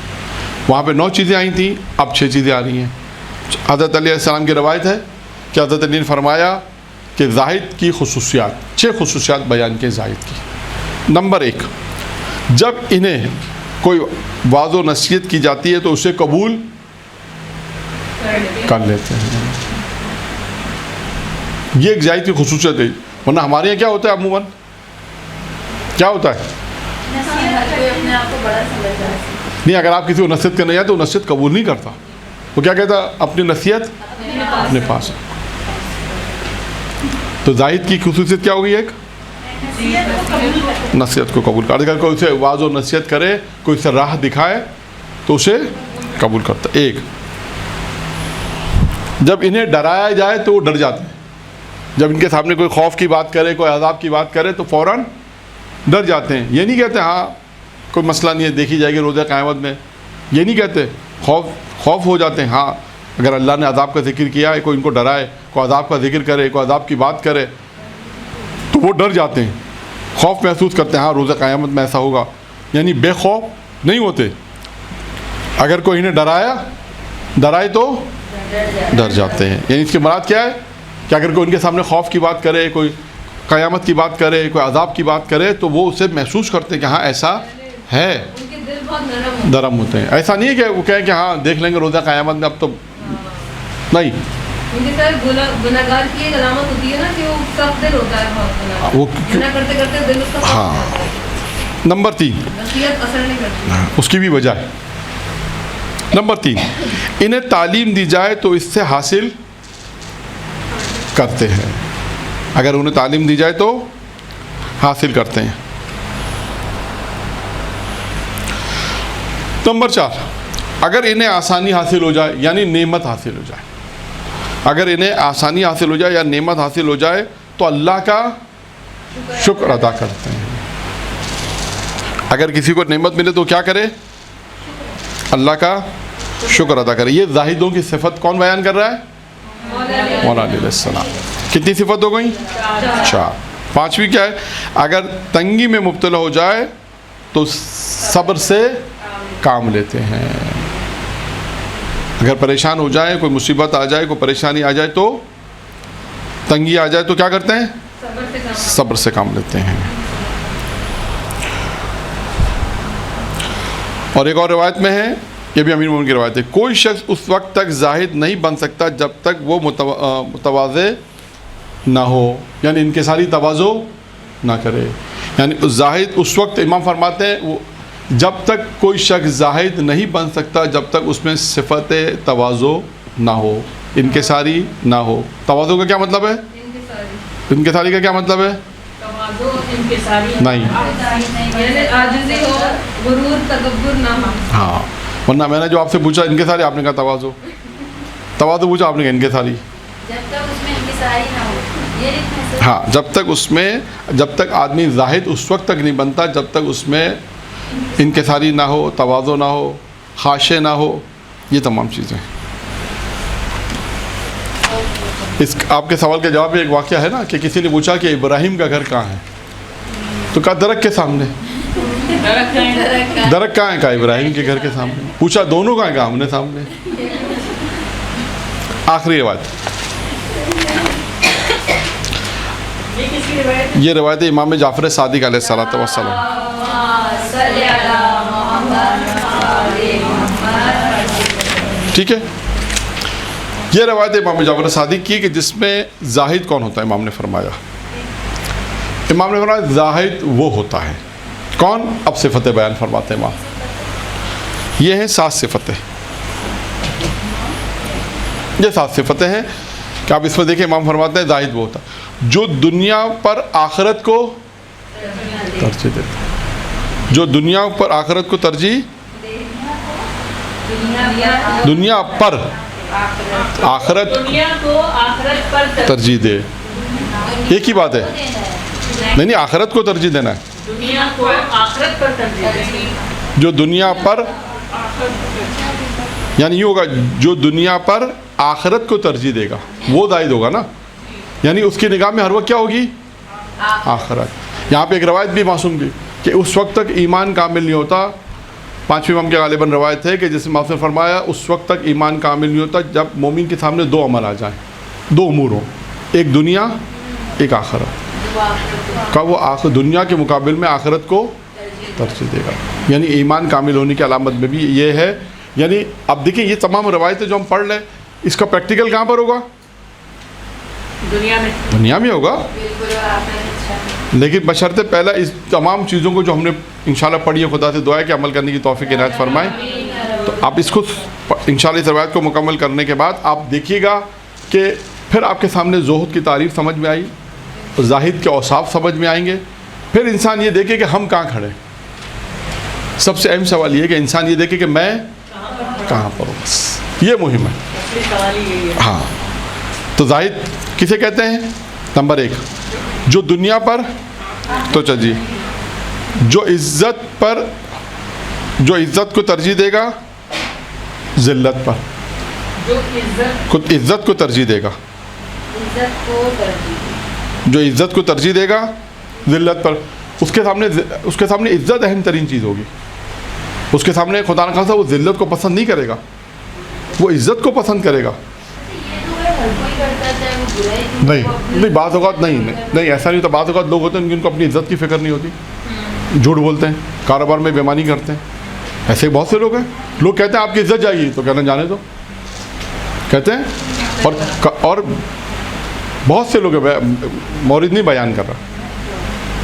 وہاں پہ 9 چیزیں آئی تھیں, اب 6 چیزیں آ رہی ہیں. حضرت علیہ السلام کی روایت ہے کہ حضرت علی نے فرمایا کہ زاہد کی خصوصیات, 6 خصوصیات بیان کے زاہد کی. نمبر 1, جب انہیں کوئی واعظ و نصیحت کی جاتی ہے تو اسے قبول کر لیتے ہیں. یہ ایک زاہد کی خصوصیت ہے. ورنہ ہمارے یہاں کیا ہوتا ہے عموماً, کیا ہوتا ہے؟ اپنے آپ کو بڑا سمجھتا ہے. نہیں, اگر آپ کسی کو نصیحت کرنے جائیں تو وہ نصیحت قبول نہیں کرتا. وہ کیا کہتا ہے؟ اپنی نصیحت اپنے پاس. تو زاہد کی خصوصیت کیا ہوگی؟ ایک نصیحت کو قبول کر. اگر کوئی اسے واعظ و نصیحت کرے, کوئی اسے راہ دکھائے تو اسے قبول کرتا. ایک, جب انہیں ڈرایا جائے تو وہ ڈر جاتے ہیں. جب ان کے سامنے کوئی خوف کی بات کرے, کوئی عذاب کی بات کرے تو فوراً ڈر جاتے ہیں. یہ نہیں کہتے ہاں کوئی مسئلہ نہیں ہے, دیکھی جائے گی روزہ قیامت میں. یہ نہیں کہتے, خوف ہو جاتے ہیں. ہاں اگر اللہ نے عذاب کا ذکر کیا ہے، کوئی ان کو ڈرائے، کوئی عذاب کا ذکر کرے، کوئی عذاب کی بات کرے تو وہ ڈر جاتے ہیں، خوف محسوس کرتے ہیں، ہاں روز قیامت میں ایسا ہوگا، یعنی بے خوف نہیں ہوتے. اگر کوئی انہیں ڈرائے تو ڈر جاتے ہیں. یعنی اس کی مراد کیا ہے کہ اگر کوئی ان کے سامنے خوف کی بات کرے، کوئی قیامت کی بات کرے، کوئی عذاب کی بات کرے تو وہ اسے محسوس کرتے ہیں کہ ہاں ایسا ہے، ان کے دل بہت نرم ہوتے ہیں. ایسا نہیں ہے کہ وہ کہیں کہ ہاں دیکھ لیں گے روزہ قیامت میں، اب تو نہیں. ان کے ساتھ گناہگار کی ایک علامت ہوتی ہے نا کہ وہ سخت دل ہوتا ہے بہت، وہ گناہ کرتے کرتے دل اس کا سخت ہاں. ہوتا ہے. نمبر 3 نصیحت اثر نہیں کرتی. اس کی بھی وجہ ہے. نمبر 3 انہیں تعلیم دی جائے تو اس سے حاصل کرتے ہیں. اگر انہیں تعلیم دی جائے تو حاصل کرتے ہیں. نمبر 4 اگر انہیں آسانی حاصل ہو جائے یعنی نعمت حاصل ہو جائے، اگر انہیں آسانی حاصل ہو جائے یا نعمت حاصل ہو جائے تو اللہ کا شکر ادا کرتے ہیں. اگر کسی کو نعمت ملے تو کیا کرے؟ اللہ کا شکر ادا کرے. یہ زاہدوں کی صفت کون بیان کر رہا ہے؟ مولا علیہ السلام. کتنی صفت ہو گئیں؟ 4. 5ویں کیا ہے؟ اگر تنگی میں مبتلا ہو جائے تو صبر سے کام لیتے ہیں. اگر پریشان ہو جائے، کوئی مصیبت آ جائے، کوئی پریشانی آ جائے، تو تنگی آ جائے تو کیا کرتے ہیں؟ صبر سے کام لیتے ہیں. اور ایک اور روایت میں ہے، یہ بھی امیر مومنین کی روایت ہے، کوئی شخص اس وقت تک زاہد نہیں بن سکتا جب تک وہ متواضع نہ ہو، یعنی انکساری تواضع نہ کرے. یعنی زاہد اس وقت، امام فرماتے ہیں، وہ جب تک کوئی شخص زاہد نہیں بن سکتا جب تک اس میں صفت تواضع نہ ہو، انکساری نہ ہو. تواضع کا کیا مطلب ہے؟ انکساری کا کیا مطلب ہے؟ نہیں. یعنی عاجزی ہو، غرور، تکبر نہ ہو. ہاں، ورنہ میں نے جو آپ سے پوچھا انکساری، آپ نے کہا تواضع. تواضع پوچھا، آپ نے کہا انکساری. جب تک اس میں انکساری نہ ہو، یہ لکھنا ہے. ہاں، جب تک آدمی زاہد اس وقت تک نہیں بنتا جب تک اس میں انکساری نہ ہو، تواضع نہ ہو، خاشع نہ ہو، یہ تمام چیزیں. اس آپ کے سوال کا جواب ایک واقعہ ہے نا کہ کسی نے پوچھا کہ ابراہیم کا گھر کہاں ہے، تو کہا درخت کے سامنے. درخت کہاں ہے؟ کہا ابراہیم کے گھر کے سامنے. پوچھا دونوں کہاں ہے؟ کہا آمنے سامنے. آخری روایت، یہ روایت امام جعفر صادق علیہ الصلوۃ والسلام. ٹھیک ہے، یہ روایت امام جعفر صادق کی کہ جس میں زاہد کون ہوتا ہے. امام نے فرمایا زاہد وہ ہوتا ہے کون؟ اب صفتیں بیان فرماتے ہیں امام. یہ ہیں 7 صفتیں. یہ 7 صفتیں ہیں کہ آپ اس میں دیکھیں. امام فرماتے ہیں زاہد وہ ہوتا ہے جو دنیا پر آخرت کو ترجیح دیتا ہے. جو دنیا پر آخرت کو ترجیح، دنیا پر آخرت کو آخرت پر ترجیح دے. ایک ہی بات ہے. نہیں، آخرت کو ترجیح دینا ہے. دنیا کو آخرت پر ترجیح دے. جو دنیا پر، یعنی یہ ہوگا جو دنیا پر آخرت کو ترجیح دے گا وہ زاہد ہوگا نا. یعنی اس کی نگاہ میں ہر وقت کیا ہوگی؟ آخرت. یہاں پہ ایک روایت بھی معصوم کی کہ اس وقت تک ایمان کامل نہیں ہوتا. 5ویں امام کے غالباً روایت ہے کہ جس میں آپ نے فرمایا اس وقت تک ایمان کامل نہیں ہوتا جب مومن کے سامنے 2 عمل آ جائیں، 2 امور ہوں، ایک دنیا ایک آخرت. کہ وہ دنیا کے مقابل میں آخرت کو ترجیح دے گا. یعنی ایمان کامل ہونے کی علامت میں بھی یہ ہے. یعنی اب دیکھیں یہ تمام روایتیں جو ہم پڑھ لیں، اس کا پریکٹیکل کہاں پر ہوگا؟ دنیا میں ہوگا. لیکن بشرطے پہلا اس تمام چیزوں کو جو ہم نے انشاءاللہ پڑھی ہے، خدا سے دعا ہے کہ عمل کرنے کی توفیق عنایت فرمائے. تو آپ اس کو انشاءاللہ اس روایت کو مکمل کرنے کے بعد آپ دیکھیے گا کہ پھر آپ کے سامنے زہد کی تعریف سمجھ میں آئی، زاہد کے اوصاف سمجھ میں آئیں گے. پھر انسان یہ دیکھے کہ ہم کہاں کھڑے. سب سے اہم سوال یہ ہے کہ انسان یہ دیکھے کہ میں کہاں پر ہوں. بس یہ مہم ہے. ہاں، تو زاہد کسے کہتے ہیں؟ نمبر 1 جو دنیا پر تو چلیے جو عزت کو ترجیح دے گا ذلت پر. خود عزت کو ترجیح دے گا. عزت کو ترجیح. جو عزت کو ترجیح دے گا ذلت پر, اس کے سامنے عزت اہم ترین چیز ہوگی. اس کے سامنے خدا نہ خواستہ وہ ذلت کو پسند نہیں کرے گا, وہ عزت کو پسند کرے گا. نہیں بعض اوقات نہیں ایسا نہیں ہوتا. بعض اوقات لوگ ہوتے ہیں جن کو اپنی عزت کی فکر نہیں ہوتی, جھوٹ بولتے ہیں, کاروبار میں بےمانی کرتے ہیں. ایسے بہت سے لوگ ہیں. لوگ کہتے ہیں آپ کی عزت جائے گی, تو کہنا جانے دو کہتے ہیں. اور بہت سے لوگ ہیں, مورد نہیں بیان کر رہا,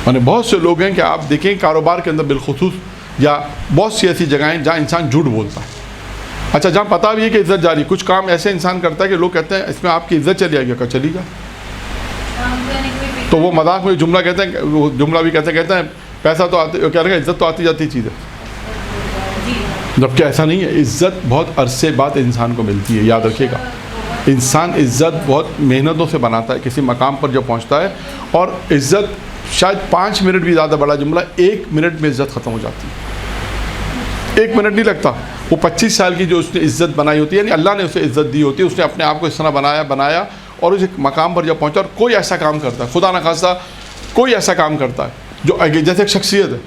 یعنی بہت سے لوگ ہیں کہ آپ دیکھیں کاروبار کے اندر بالخصوص, یا بہت سی ایسی جگہیں جہاں انسان جھوٹ بولتا ہے. اچھا جہاں پتہ بھی ہے کہ عزت جاری, کچھ کام ایسے انسان کرتا ہے کہ لوگ کہتے ہیں اس میں آپ کی عزت چلی جائے گی, کہ چلی جائے. تو وہ مذاق میں جملہ کہتے ہیں, وہ جملہ بھی کہتے ہیں پیسہ تو آتے, کہہ رہے ہیں عزت تو آتی جاتی چیز ہے. جبکہ ایسا نہیں ہے. عزت بہت عرصے بعد انسان کو ملتی ہے, یاد رکھیے گا. انسان عزت بہت محنتوں سے بناتا ہے کسی مقام پر جب پہنچتا ہے, اور عزت شاید 5 منٹ بھی زیادہ بڑا جملہ, 1 منٹ میں عزت ختم ہو جاتی ہے. 1 منٹ نہیں لگتا. وہ 25 سال کی جو اس نے عزت بنائی ہوتی ہے, یعنی اللہ نے اسے عزت دی ہوتی ہے, اس نے اپنے آپ کو اس طرح بنایا اور اس مقام پر جب پہنچا, اور کوئی ایسا کام کرتا ہے, خدا نہ خواستہ کوئی ایسا کام کرتا ہے جو جیسے ایک شخصیت ہے,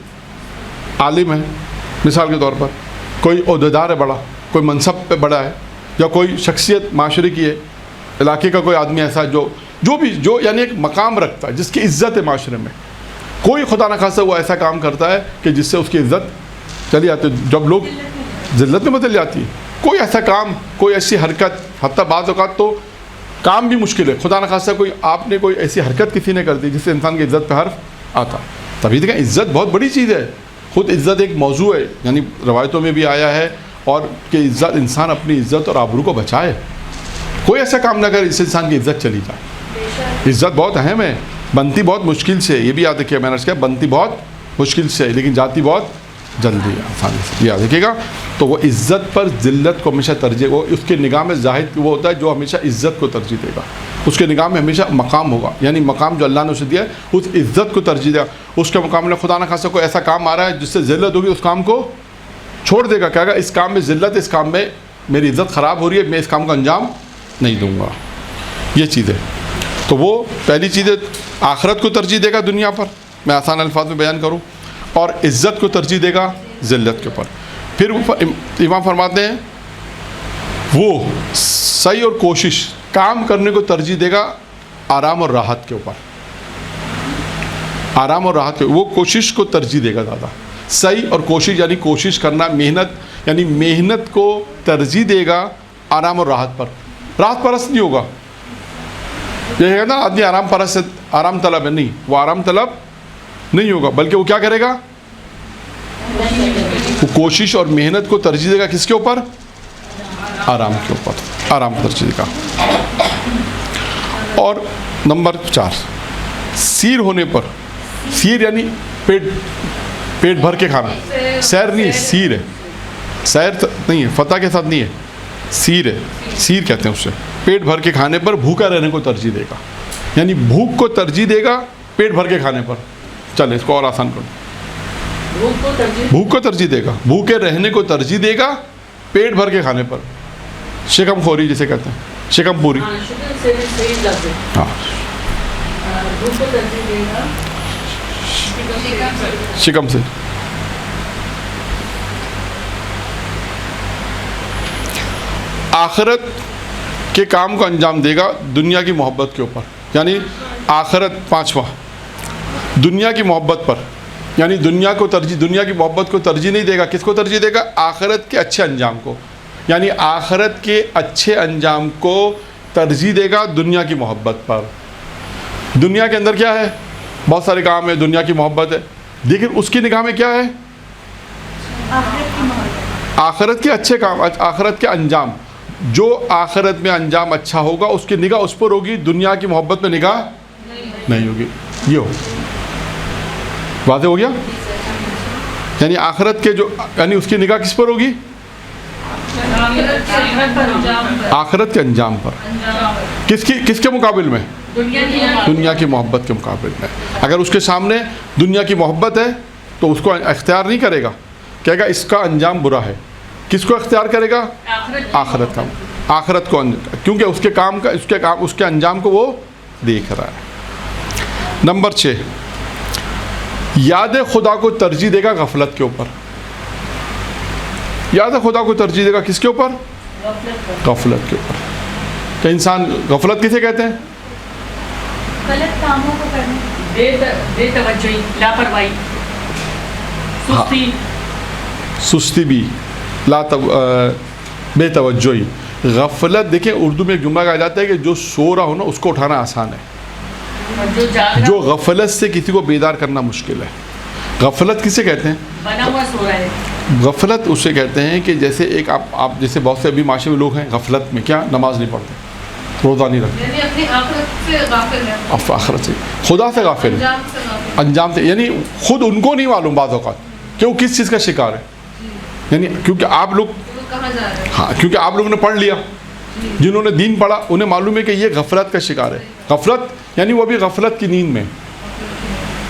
عالم ہے مثال کے طور پر, کوئی عہدیدار ہے بڑا, کوئی منصب پہ بڑا ہے, یا کوئی شخصیت معاشرے کی ہے, علاقے کا کوئی آدمی ایسا ہے جو یعنی ایک مقام رکھتا ہے جس کی عزت ہے معاشرے میں. کوئی خدا نہ خواستہ وہ ایسا کام کرتا ہے کہ جس سے اس کی عزت چلی جاتی ہے, جب لوگ ذلت میں بدل جاتی ہے. کوئی ایسا کام, کوئی ایسی حرکت, حتیٰ بعض اوقات تو کام بھی مشکل ہے, خدا نہ خواستہ آپ نے کوئی ایسی حرکت کسی نے کر دی جس سے انسان کی عزت پہ حرف آتا. تبھی دیکھیں عزت بہت بڑی چیز ہے. خود عزت ایک موضوع ہے, یعنی روایتوں میں بھی آیا ہے, اور کہ عزت, انسان اپنی عزت اور آبرو کو بچائے, کوئی ایسا کام نہ کرے جس سے انسان کی عزت چلی جائے. عزت بہت اہم ہے, بنتی بہت مشکل سے, یہ بھی یاد رکھیے, میں نے کہا بنتی بہت مشکل سے لیکن جاتی بہت جلدی ہے, آسانی سے, یاد رکھیے گا. تو وہ عزت پر ذلت کو ہمیشہ ترجیح, وہ اس کے نگاہ میں زاہد وہ ہوتا ہے جو ہمیشہ عزت کو ترجیح دے گا. اس کے نگاہ میں ہمیشہ مقام ہوگا, یعنی مقام جو اللہ نے اسے دیا ہے اس عزت کو ترجیح دے گا. اس کے مقابلے میں خدا نہ خواستہ کوئی ایسا کام آ رہا ہے جس سے ذلت ہوگی, اس کام کو چھوڑ دے گا, کہے گا اس کام میں ذلت, اس کام میں میری عزت خراب ہو رہی ہے, میں اس کام کو انجام نہیں دوں گا. یہ چیز ہے. تو وہ پہلی چیز ہے, آخرت کو ترجیح دے گا دنیا پر, میں آسان الفاظ میں بیان کروں, اور عزت کو ترجیح دے گا ذلت کے اوپر. پھر امام فرماتے ہیں وہ سعی اور کوشش, کام کرنے کو ترجیح دے گا آرام اور راحت کے اوپر. آرام اور راحت کے, وہ کوشش کو ترجیح دے گا زیادہ. سعی اور کوشش یعنی کوشش کرنا, محنت, یعنی محنت کو ترجیح دے گا آرام اور راحت پر. راحت پرست نہیں ہوگا. یہ ہے نا آدمی آرام پرست, آرام طلب ہے, نہیں, وہ آرام طلب نہیں ہوگا, بلکہ وہ کیا کرے گا, وہ کوشش اور محنت کو ترجیح دے گا کس کے اوپر, آرام کے اوپر, آرام کو ترجیح دے گا. اور نمبر 4, سیر ہونے پر, سیر یعنی پیٹ بھر کے کھانا, سیر نہیں, سیر ہے, سیر نہیں ہے, فتح کے ساتھ نہیں ہے, سیر ہے, سیر کہتے ہیں اسے. پیٹ بھر کے کھانے پر بھوکا رہنے کو ترجیح دے گا, یعنی بھوک کو ترجیح دے گا پیٹ بھر کے کھانے پر. چلے اس کو اور آسان کرو, بھوک کو ترجیح دے گا, بھوکے رہنے کو ترجیح دے گا پیٹ بھر کے کھانے پر. شکم خوری جسے کہتے ہیں, شکم پوری, ہاں, شکم سے. آخرت کے کام کو انجام دے گا دنیا کی محبت کے اوپر, یعنی آخرت. 5واں, دنیا کی محبت پر, یعنی دنیا کو ترجیح, دنیا کی محبت کو ترجیح نہیں دے گا, کس کو ترجیح دے گا, آخرت کے اچھے انجام کو, یعنی آخرت کے اچھے انجام کو ترجیح دے گا دنیا کی محبت پر. دنیا کے اندر کیا ہے, بہت سارے کام ہیں, دنیا کی محبت ہے, لیکن اس کی نگاہ میں کیا ہے, آخرت کے اچھے کام, آخرت کے انجام. جو آخرت میں انجام اچھا ہوگا اس کی نگاہ اس پر ہوگی, دنیا کی محبت میں نگاہ نہیں ہوگی. یہ ہو واضح ہو گیا, یعنی آخرت کے جو, یعنی اس کی نگاہ کس پر ہوگی, آخرت کے انجام پر. کس کے مقابل میں, دنیا کی محبت کے مقابل میں. اگر اس کے سامنے دنیا کی محبت ہے تو اس کو اختیار نہیں کرے گا, کہے گا اس کا انجام برا ہے. کس کو اختیار کرے گا, آخرت کا. آخرت کو کیونکہ اس کے کام کا اس کے انجام کو وہ دیکھ رہا ہے۔ نمبر 6، یاد خدا کو ترجیح دے گا غفلت کے اوپر۔ یاد خدا کو ترجیح دے گا کس کے اوپر؟ غفلت کے اوپر۔ کہ انسان غفلت کسے کہتے ہیں؟ غلط کاموں کو کرنے، بے توجہی، لاپرواہی، سستی بھی، بے توجہی، غفلت۔ دیکھیں اردو میں ایک جملہ کہا جاتا ہے کہ جو سو رہا ہو نا اس کو اٹھانا آسان ہے، جو غفلت سے کسی کو بیدار کرنا مشکل ہے۔ غفلت کسے کہتے ہیں؟ بنا ہوا سو رہا ہے۔ غفلت اسے کہتے ہیں کہ جیسے ایک آپ جیسے بہت سے ابھی معاشرے میں لوگ ہیں غفلت میں، کیا نماز نہیں پڑھتے، روزہ نہیں رکھتے، یعنی اپنی آخرت سے غافل ہے، آخرت سے، خدا سے غافل ہے، انجام سے غافل، انجام سے، یعنی خود ان کو نہیں معلوم بعض اوقات کہ وہ کس چیز کا شکار ہے۔ یعنی کیونکہ آپ لوگ وہ کہاں جا رہے ہیں؟ ہاں کیونکہ آپ لوگوں نے پڑھ لیا، جنہوں نے دین پڑھا انہیں معلوم ہے کہ یہ غفلت کا شکار ہے۔ غفلت یعنی وہ بھی غفلت کی نیند میں،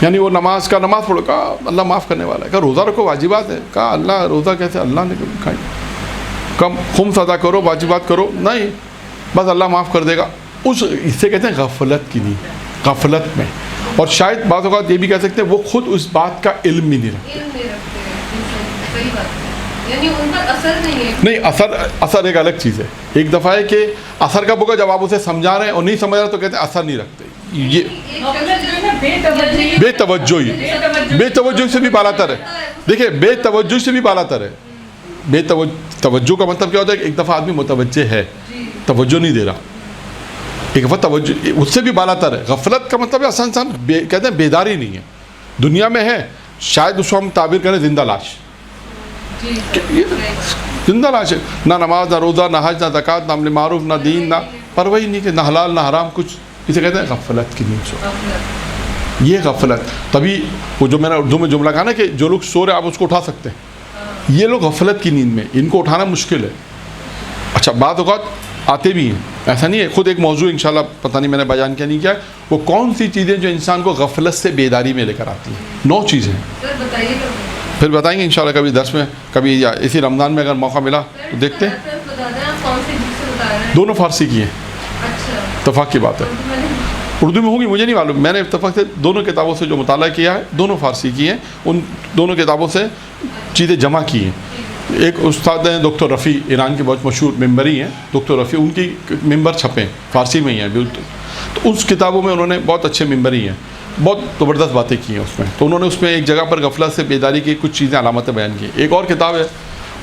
یعنی وہ نماز پڑھو، کہا اللہ معاف کرنے والا ہے، کہا روزہ رکھو واجبات ہے، کہا اللہ روزہ کیسے، اللہ نے کھائی، کم خمس ادا کرو، واجبات کرو، نہیں بس اللہ معاف کر دے گا۔ اس سے کہتے ہیں غفلت کی نیند، غفلت میں۔ اور شاید بعض اوقات یہ بھی کہہ سکتے ہیں وہ خود اس بات کا علم بھی نہیں رکھتے، علم نہیں رکھتے ہیں، صحیح بات ہے، یعنی ان پر اثر نہیں ہے۔ نہیں، اثر ایک الگ چیز ہے۔ ایک دفعہ ہے کہ اثر کب ہوگا جب آپ اسے سمجھا رہے ہیں اور نہیں سمجھ رہے تو کہتے ہیں اثر نہیں رکھتے۔ یہ بے توجہی سے بھی بالا تر ہے۔ دیکھیں بے توجہی سے بھی بالا تر ہے۔ بے توجہ کا مطلب کیا ہوتا ہے کہ ایک دفعہ آدمی متوجہ ہے، توجہ نہیں دے رہا، ایک دفعہ توجہ، اس سے بھی بالا تر ہے۔ غفلت کا مطلب ہے انسان کہتے ہیں بیداری نہیں ہے، دنیا میں ہے، شاید اس کو ہم تعبیر کریں زندہ لاش، زندہ لاش ہے، نہ نماز، نہ روزہ، نہ حج، نہ زکوٰۃ، نہ امر معروف، نہ دین، نہ پرواہی نہیں، کہ نہ حلال نہ حرام کچھ، اسے کہتے ہیں غفلت کی نیند سو۔ یہ غفلت، تبھی وہ جو میں نے اردو میں جملہ کہا نا کہ جو لوگ سو رہے آپ اس کو اٹھا سکتے ہیں، یہ لوگ غفلت کی نیند میں، ان کو اٹھانا مشکل ہے۔ اچھا بعض اوقات آتے بھی ہیں، ایسا نہیں ہے، خود ایک موضوع انشاءاللہ پتہ نہیں میں نے بیان کیا نہیں کیا، وہ کون سی چیزیں جو انسان کو غفلت سے بیداری میں لے کر آتی ہیں، 9 چیزیں ہیں، پھر بتائیں گے انشاءاللہ کبھی درس میں، کبھی یا اسی رمضان میں اگر موقع ملا تو دیکھتے ہیں۔ دونوں فارسی کی ہیں، اتفاق کی بات ہے، اردو میں ہوگی مجھے نہیں معلوم، میں نے اتفاق سے دونوں کتابوں سے جو مطالعہ کیا ہے دونوں فارسی کی ہیں، ان دونوں کتابوں سے چیزیں جمع کی ہیں۔ ایک استاد ہیں ڈاکٹر رفیع، ایران کے بہت مشہور ممبری ہیں ڈاکٹر رفیع، ان کی ممبر چھپے ہیں فارسی میں ہی ہیں، تو اس کتابوں میں انہوں نے بہت اچھے ممبری ہیں، بہت زبردست باتیں کی ہیں اس میں، تو انہوں نے اس میں ایک جگہ پر غفلت سے بیداری کی کچھ چیزیں علامتیں بیان کی۔ ایک اور کتاب ہے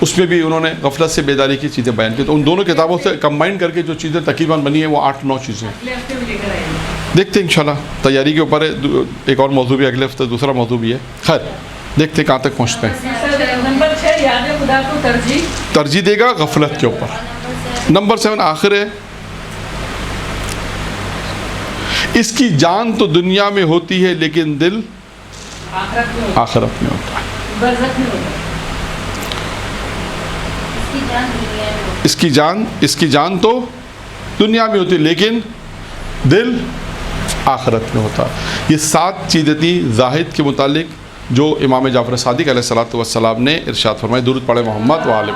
اس میں بھی انہوں نے غفلت سے بیداری کی چیزیں بیان کی، تو ان دونوں کتابوں سے کمبائن کر کے جو چیزیں تقریباً بنی ہیں وہ 8-9 چیزیں ہیں۔ دیکھتے ہیں انشاءاللہ، تیاری کے اوپر ہے، ایک اور موضوع بھی اگلے ہفتے دوسرا موضوع بھی ہے، خیر دیکھتے ہیں کہاں تک پہنچتے ہیں۔ نمبر 6 یاد خدا کو ترجیح دے گا غفلت کے اوپر۔ نمبر 7 آخر ہے، اس کی جان تو دنیا میں ہوتی ہے لیکن دل آخرت میں ہوتا ہے۔ اس کی جان تو دنیا میں ہوتی ہے لیکن دل آخرت میں ہوتا ہے۔ یہ 7 چیزیں تھیں زاہد کے متعلق جو امام جعفر صادق علیہ الصلوۃ والسلام نے ارشاد فرمائی۔ درود پڑھے محمد و آلہ